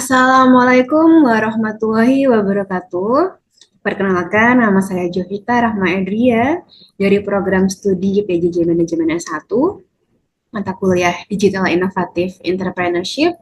Assalamualaikum warahmatullahi wabarakatuh. Perkenalkan, nama saya Jovita Rahma Edria dari program studi PJJ Manajemen S1, mata kuliah Digital Inovatif Entrepreneurship,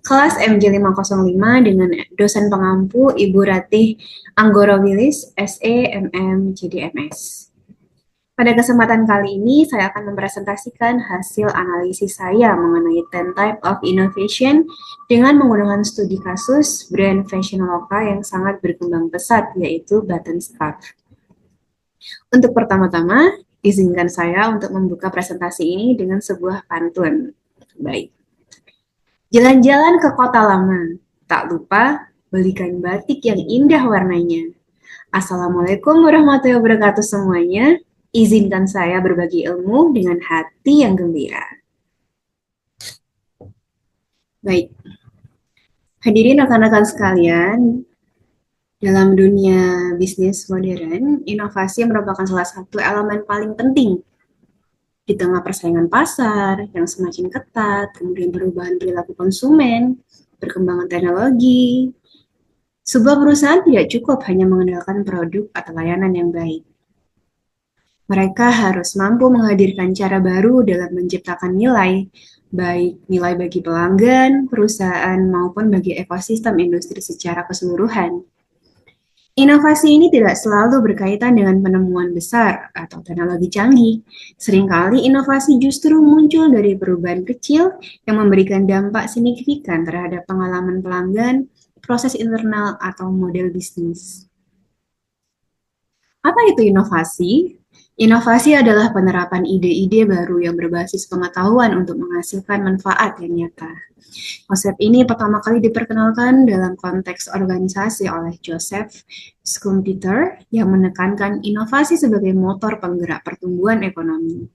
kelas MJ505 dengan dosen pengampu Ibu Ratih Anggoro Wilis, SE, MM, JDMS. Pada kesempatan kali ini, saya akan mempresentasikan hasil analisis saya mengenai 10 Type of Innovation dengan menggunakan studi kasus brand fashion lokal yang sangat berkembang pesat, yaitu Button Scarf. Untuk pertama-tama, izinkan saya untuk membuka presentasi ini dengan sebuah pantun. Baik. Jalan-jalan ke kota lama, tak lupa belikan batik yang indah warnanya. Assalamualaikum warahmatullahi wabarakatuh semuanya. Izinkan saya berbagi ilmu dengan hati yang gembira. Baik, hadirin rekan-rekan sekalian, dalam dunia bisnis modern, inovasi merupakan salah satu elemen paling penting di tengah persaingan pasar yang semakin ketat, kemudian perubahan perilaku konsumen, perkembangan teknologi. Sebuah perusahaan tidak cukup hanya mengandalkan produk atau layanan yang baik. Mereka harus mampu menghadirkan cara baru dalam menciptakan nilai, baik nilai bagi pelanggan, perusahaan, maupun bagi ekosistem industri secara keseluruhan. Inovasi ini tidak selalu berkaitan dengan penemuan besar atau teknologi canggih. Seringkali inovasi justru muncul dari perubahan kecil yang memberikan dampak signifikan terhadap pengalaman pelanggan, proses internal, atau model bisnis. Apa itu inovasi? Inovasi adalah penerapan ide-ide baru yang berbasis pengetahuan untuk menghasilkan manfaat yang nyata. Konsep ini pertama kali diperkenalkan dalam konteks organisasi oleh Joseph Schumpeter yang menekankan inovasi sebagai motor penggerak pertumbuhan ekonomi.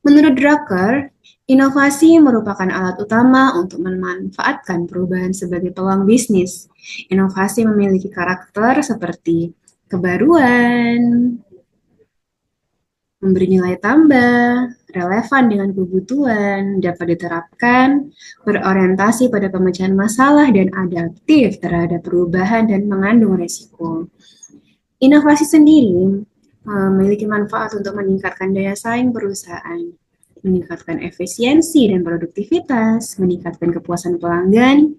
Menurut Drucker, inovasi merupakan alat utama untuk memanfaatkan perubahan sebagai peluang bisnis. Inovasi memiliki karakter seperti kebaruan, memberi nilai tambah, relevan dengan kebutuhan, dapat diterapkan, berorientasi pada pemecahan masalah, dan adaptif terhadap perubahan dan mengandung resiko. Inovasi sendiri memiliki manfaat untuk meningkatkan daya saing perusahaan, meningkatkan efisiensi dan produktivitas, meningkatkan kepuasan pelanggan,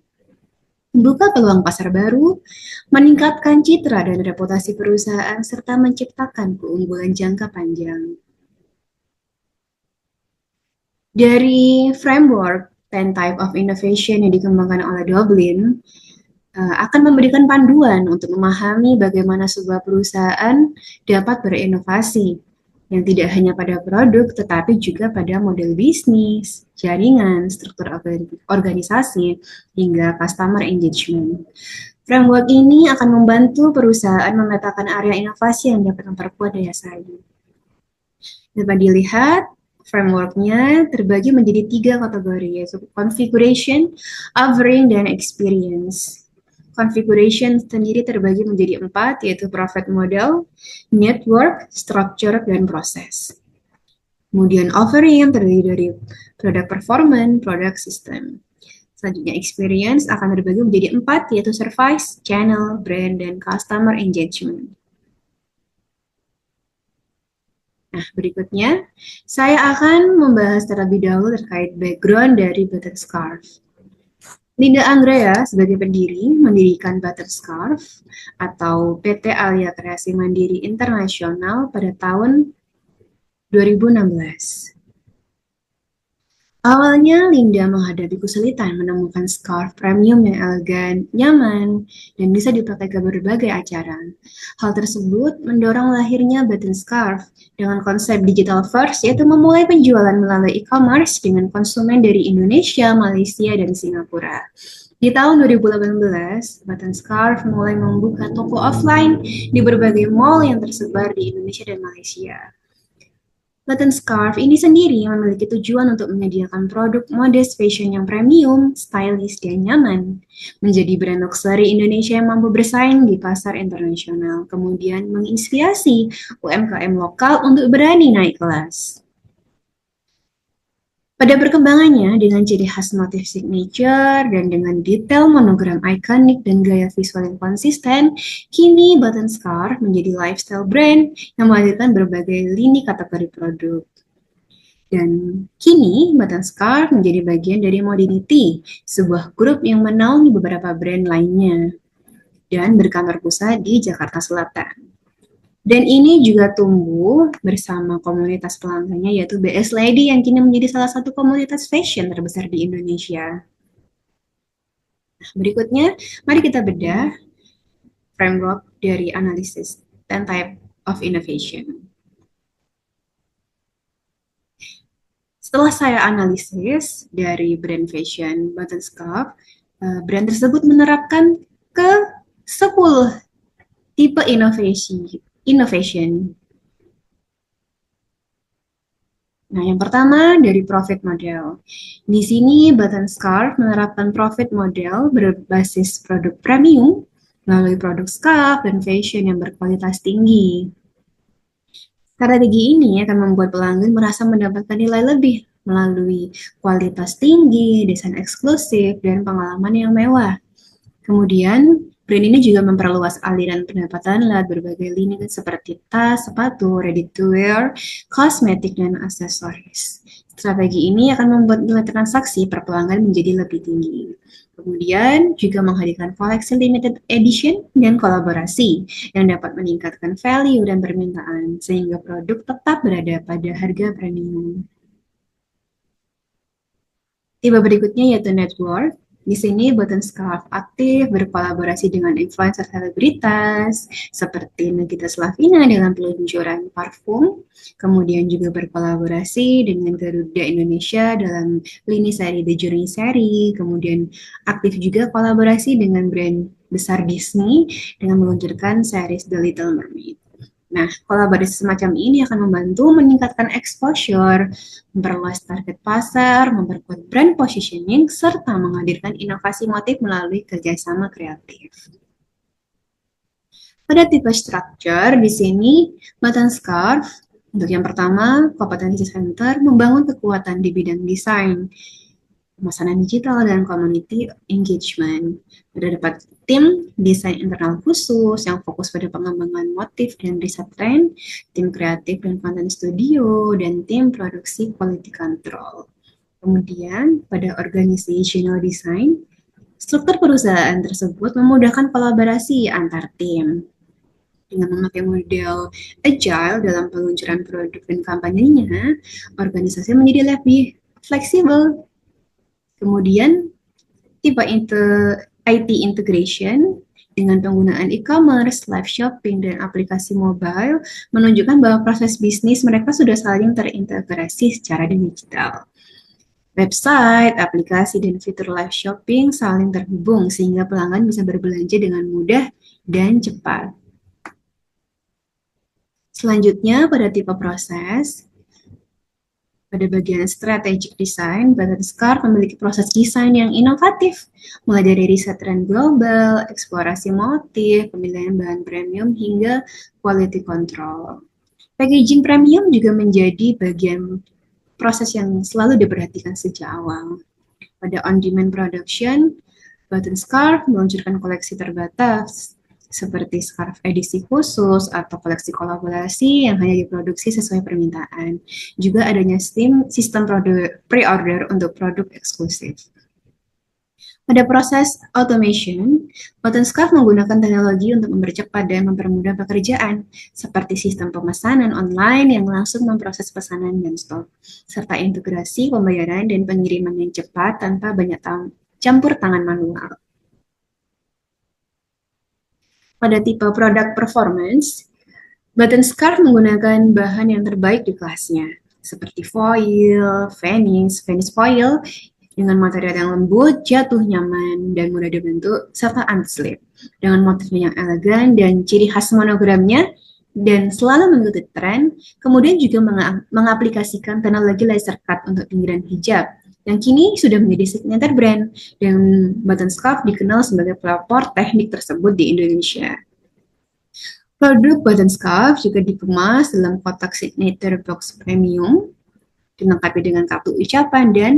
membuka peluang pasar baru, meningkatkan citra dan reputasi perusahaan, serta menciptakan keunggulan jangka panjang. Dari framework 10 Type of Innovation yang dikembangkan oleh Dublin, akan memberikan panduan untuk memahami bagaimana sebuah perusahaan dapat berinovasi, yang tidak hanya pada produk, tetapi juga pada model bisnis, jaringan, struktur organisasi, hingga customer engagement. Framework ini akan membantu perusahaan memetakan area inovasi yang dapat memperkuat daya saing. Dapat dilihat, framework-nya terbagi menjadi 3 kategori, yaitu configuration, offering, dan experience. Configuration sendiri terbagi menjadi 4, yaitu profit model, network, structure, dan proses. Kemudian offering terdiri dari product performance, product system. Selanjutnya experience akan terbagi menjadi 4, yaitu service, channel, brand, dan customer engagement. Nah, berikutnya saya akan membahas terlebih dahulu terkait background dari Button Scarf. Linda Anggrea sebagai pendiri mendirikan Button Scarf atau PT Alia Kreasi Mandiri Internasional pada tahun 2016. Awalnya, Linda menghadapi kesulitan menemukan scarf premium yang elegan, nyaman, dan bisa dipakai ke berbagai acara. Hal tersebut mendorong lahirnya Button Scarf dengan konsep digital first, yaitu memulai penjualan melalui e-commerce dengan konsumen dari Indonesia, Malaysia, dan Singapura. Di tahun 2018, Button Scarf mulai membuka toko offline di berbagai mall yang tersebar di Indonesia dan Malaysia. Button Scarf ini sendiri memiliki tujuan untuk menyediakan produk modest fashion yang premium, stylish, dan nyaman, menjadi brand luxury Indonesia yang mampu bersaing di pasar internasional, kemudian menginspirasi UMKM lokal untuk berani naik kelas. Pada perkembangannya, dengan ciri khas motif signature dan dengan detail monogram ikonik dan gaya visual yang konsisten, kini Button Scarf menjadi lifestyle brand yang menghadirkan berbagai lini kategori produk. Dan kini Button Scarf menjadi bagian dari Modinity, sebuah grup yang menaungi beberapa brand lainnya dan berkantor pusat di Jakarta Selatan. Dan ini juga tumbuh bersama komunitas pelanggannya yaitu BS Lady yang kini menjadi salah satu komunitas fashion terbesar di Indonesia. Nah, berikutnya, mari kita bedah framework dari analisis 10 type of innovation. Setelah saya analisis dari brand fashion Button Scarf, brand tersebut menerapkan ke 10 tipe innovation. Nah, yang pertama dari profit model. Di sini Button Scarf menerapkan profit model berbasis produk premium melalui produk scarf dan fashion yang berkualitas tinggi. Strategi ini akan membuat pelanggan merasa mendapatkan nilai lebih melalui kualitas tinggi, desain eksklusif, dan pengalaman yang mewah. Kemudian, brand ini juga memperluas aliran pendapatan lewat berbagai lini seperti tas, sepatu, ready to wear, kosmetik, dan aksesoris. Strategi ini akan membuat nilai transaksi per pelanggan menjadi lebih tinggi. Kemudian juga menghadirkan koleksi limited edition dan kolaborasi yang dapat meningkatkan value dan permintaan sehingga produk tetap berada pada harga premium. Tipe berikutnya yaitu network. Di sini Button Scarf aktif berkolaborasi dengan influencer selebritas seperti Nagita Slavina dalam peluncuran parfum, kemudian juga berkolaborasi dengan Garuda Indonesia dalam lini seri The Journey seri, kemudian aktif juga kolaborasi dengan brand besar Disney dengan meluncurkan series The Little Mermaid. Nah, kolaborasi semacam ini akan membantu meningkatkan exposure, memperluas target pasar, memperkuat brand positioning, serta menghadirkan inovasi motif melalui kerjasama kreatif. Pada tipe structure, di sini Button Scarf, untuk yang pertama, kompetensi center membangun kekuatan di bidang desain, pemasaran digital, dan community engagement. Terdapat tim desain internal khusus yang fokus pada pengembangan motif dan riset tren, tim kreatif dan konten studio, dan tim produksi quality control. Kemudian, pada organizational design, struktur perusahaan tersebut memudahkan kolaborasi antar tim. Dengan memakai model agile dalam peluncuran produk dan kampanyenya, organisasi menjadi lebih fleksibel. Kemudian tipe IT integration dengan penggunaan e-commerce, live shopping, dan aplikasi mobile menunjukkan bahwa proses bisnis mereka sudah saling terintegrasi secara digital. Website, aplikasi, dan fitur live shopping saling terhubung sehingga pelanggan bisa berbelanja dengan mudah dan cepat. Selanjutnya, pada tipe proses, pada bagian strategic design, Button Scarf memiliki proses desain yang inovatif, mulai dari riset tren global, eksplorasi motif, pemilihan bahan premium, hingga quality control. Packaging premium juga menjadi bagian proses yang selalu diperhatikan sejak awal. Pada on-demand production, Button Scarf meluncurkan koleksi terbatas, seperti scarf edisi khusus atau koleksi kolaborasi yang hanya diproduksi sesuai permintaan. Juga adanya sistem pre-order untuk produk eksklusif. Pada proses automation, Button Scarf menggunakan teknologi untuk mempercepat dan mempermudah pekerjaan, seperti sistem pemesanan online yang langsung memproses pesanan dan stok, serta integrasi pembayaran dan pengiriman yang cepat tanpa banyak campur tangan manual. Pada tipe produk performance, Button Scarf menggunakan bahan yang terbaik di kelasnya, seperti foil, vanish foil, dengan material yang lembut, jatuh nyaman, dan mudah dibentuk, serta anti-slip. Dengan motifnya yang elegan dan ciri khas monogramnya, dan selalu mengikuti tren, kemudian juga mengaplikasikan teknologi laser cut untuk pinggiran hijab, yang kini sudah menjadi signature brand, dan Button Scarf dikenal sebagai pelopor teknik tersebut di Indonesia. Produk Button Scarf juga dikemas dalam kotak signature box premium dilengkapi dengan kartu ucapan dan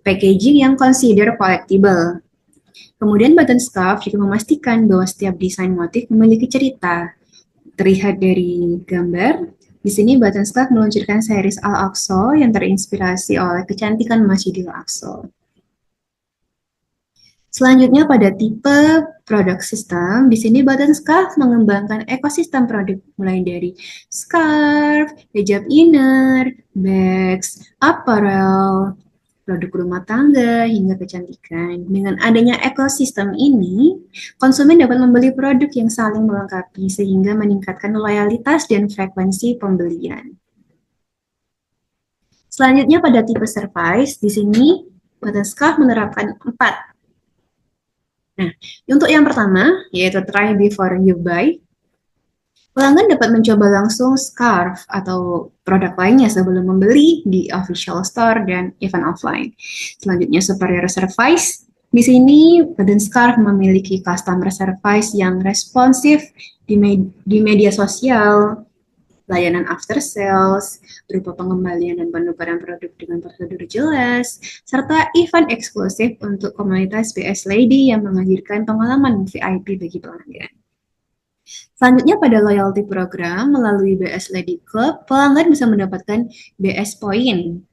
packaging yang consider collectible. Kemudian button scarf juga memastikan bahwa setiap desain motif memiliki cerita. Terlihat dari gambar, di sini button scarf meluncurkan series Al-Aqsa yang terinspirasi oleh kecantikan Masjidil Aqsa. Selanjutnya pada tipe product system, di sini Button Scarf mengembangkan ekosistem produk mulai dari scarf, hijab inner, bags, apparel, produk rumah tangga, hingga kecantikan. Dengan adanya ekosistem ini, konsumen dapat membeli produk yang saling melengkapi sehingga meningkatkan loyalitas dan frekuensi pembelian. Selanjutnya pada tipe service, di sini Button Scarf menerapkan 4. Nah, untuk yang pertama, yaitu try before you buy, pelanggan dapat mencoba langsung scarf atau produk lainnya sebelum membeli di official store dan event offline. Selanjutnya, superior service. Di sini, Button Scarf memiliki customer service yang responsif di media sosial, layanan after sales, berupa pengembalian dan penukaran produk dengan prosedur jelas, serta event eksklusif untuk komunitas BS Lady yang menghadirkan pengalaman VIP bagi pelanggan. Selanjutnya pada loyalty program, melalui BS Lady Club, pelanggan bisa mendapatkan BS Point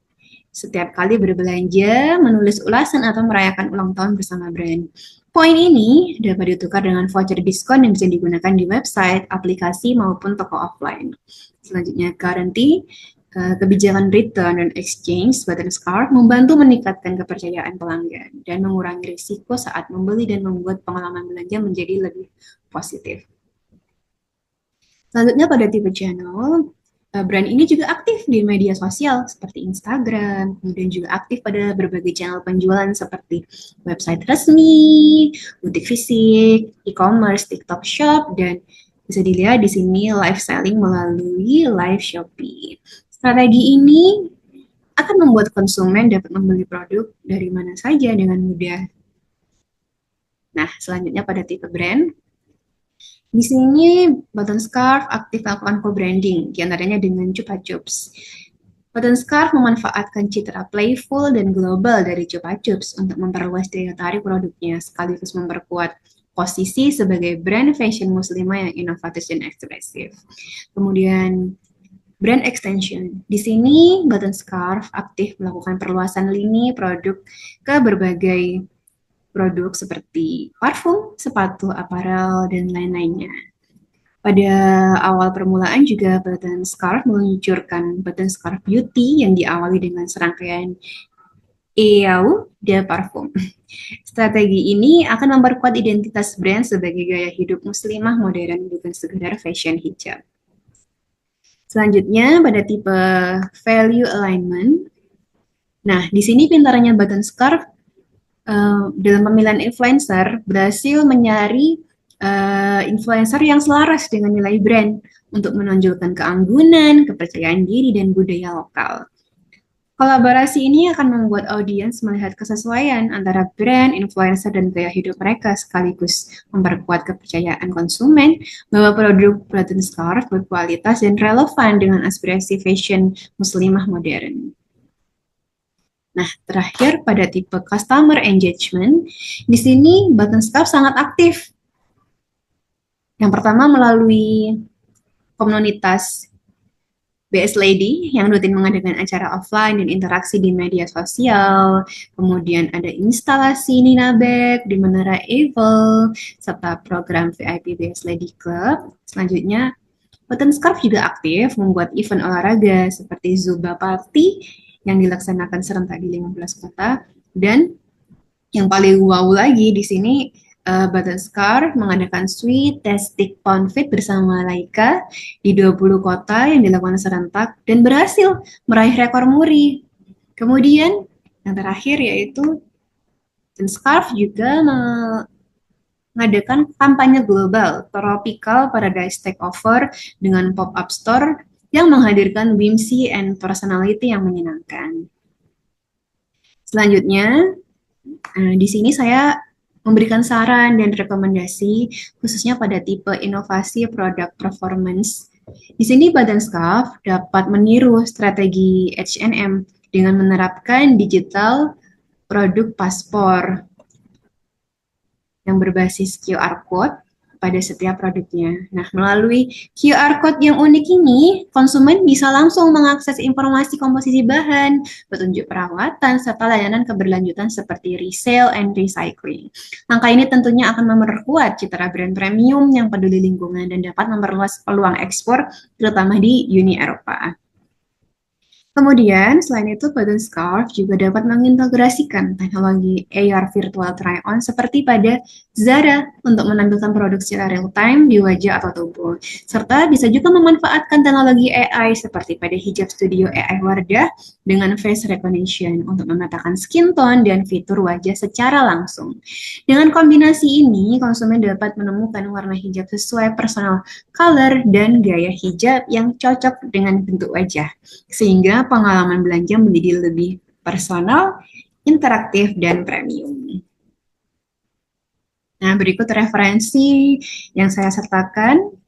setiap kali berbelanja, menulis ulasan atau merayakan ulang tahun bersama brand. Poin ini dapat ditukar dengan voucher diskon yang bisa digunakan di website, aplikasi, maupun toko offline. Selanjutnya, guarantee, kebijakan return dan exchange Button Scarf membantu meningkatkan kepercayaan pelanggan dan mengurangi risiko saat membeli dan membuat pengalaman belanja menjadi lebih positif. Selanjutnya pada tipe channel, brand ini juga aktif di media sosial seperti Instagram, kemudian juga aktif pada berbagai channel penjualan seperti website resmi, butik fisik, e-commerce, TikTok Shop, dan bisa dilihat di sini live selling melalui live Shopee. Strategi ini akan membuat konsumen dapat membeli produk dari mana saja dengan mudah. Nah, selanjutnya pada tipe brand, di sini Button Scarf aktif melakukan co-branding, diantaranya dengan Chupa Chups. Button Scarf memanfaatkan citra playful dan global dari Chupa Chups untuk memperluas daya tarik produknya, sekaligus memperkuat posisi sebagai brand fashion muslimah yang inovatif dan ekspresif. Kemudian brand extension. Di sini Button Scarf aktif melakukan perluasan lini produk ke berbagai produk seperti parfum, sepatu, aparel, dan lain-lainnya. Pada awal permulaan juga Button Scarf meluncurkan Button Scarf Beauty yang diawali dengan serangkaian Eau de Parfum. Strategi ini akan memperkuat identitas brand sebagai gaya hidup muslimah modern, bukan sekedar fashion hijab. Selanjutnya pada tipe value alignment. Nah, di sini pintarnya Button Scarf dalam pemilihan influencer berhasil mencari influencer yang selaras dengan nilai brand untuk menonjolkan keanggunan, kepercayaan diri, dan budaya lokal. Kolaborasi ini akan membuat audiens melihat kesesuaian antara brand, influencer, dan gaya hidup mereka, sekaligus memperkuat kepercayaan konsumen bahwa produk Button Scarf berkualitas dan relevan dengan aspirasi fashion muslimah modern. Nah, terakhir pada tipe customer engagement, di sini Button Scarf sangat aktif. Yang pertama melalui komunitas BS Lady yang rutin mengadakan acara offline dan interaksi di media sosial. Kemudian ada instalasi Nina Bag di Menara Eiffel, serta program VIP BS Lady Club. Selanjutnya, Button Scarf juga aktif membuat event olahraga seperti Zumba Party yang dilaksanakan serentak di 15 kota. Dan yang paling wow lagi di sini, Button Scarf mengadakan Sweet Tastic Pound Fit bersama Laika di 20 kota yang dilakukan serentak dan berhasil meraih rekor muri. Kemudian yang terakhir yaitu Button Scarf juga mengadakan kampanye global Tropical Paradise Takeover dengan pop-up store yang menghadirkan whimsy and personality yang menyenangkan. Selanjutnya, di sini saya memberikan saran dan rekomendasi khususnya pada tipe inovasi produk performance. Di sini Button Scarf dapat meniru strategi H&M dengan menerapkan digital produk paspor yang berbasis QR code pada setiap produknya. Nah, melalui QR code yang unik ini, konsumen bisa langsung mengakses informasi komposisi bahan, petunjuk perawatan, serta layanan keberlanjutan seperti resale and recycling. Langkah ini tentunya akan memperkuat citra brand premium yang peduli lingkungan dan dapat memperluas peluang ekspor, terutama di Uni Eropa. Kemudian, selain itu, Button Scarf juga dapat mengintegrasikan teknologi AR Virtual Try-On seperti pada Zara untuk menampilkan produk secara real-time di wajah atau tubuh. Serta bisa juga memanfaatkan teknologi AI seperti pada hijab studio AI Wardah dengan face recognition untuk memetakan skin tone dan fitur wajah secara langsung. Dengan kombinasi ini, konsumen dapat menemukan warna hijab sesuai personal color dan gaya hijab yang cocok dengan bentuk wajah sehingga pengalaman belanja menjadi lebih personal, interaktif, dan premium. Nah, berikut referensi yang saya sertakan.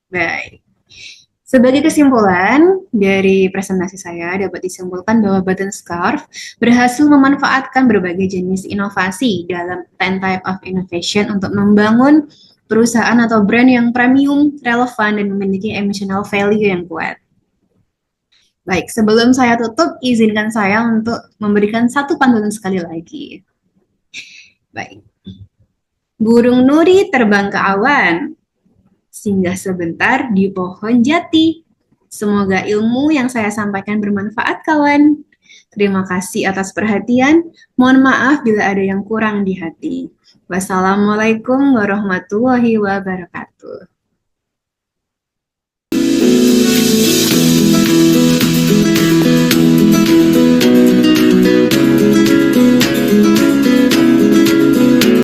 Baik. Sebagai kesimpulan dari presentasi saya dapat disimpulkan bahwa Button Scarf berhasil memanfaatkan berbagai jenis inovasi dalam 10 type of innovation untuk membangun perusahaan atau brand yang premium, relevan, dan memiliki emotional value yang kuat. Baik, sebelum saya tutup, izinkan saya untuk memberikan satu pantun sekali lagi. Baik. Burung nuri terbang ke awan, singgah sebentar di pohon jati. Semoga ilmu yang saya sampaikan bermanfaat, kawan. Terima kasih atas perhatian. Mohon maaf bila ada yang kurang di hati. Wassalamualaikum warahmatullahi wabarakatuh.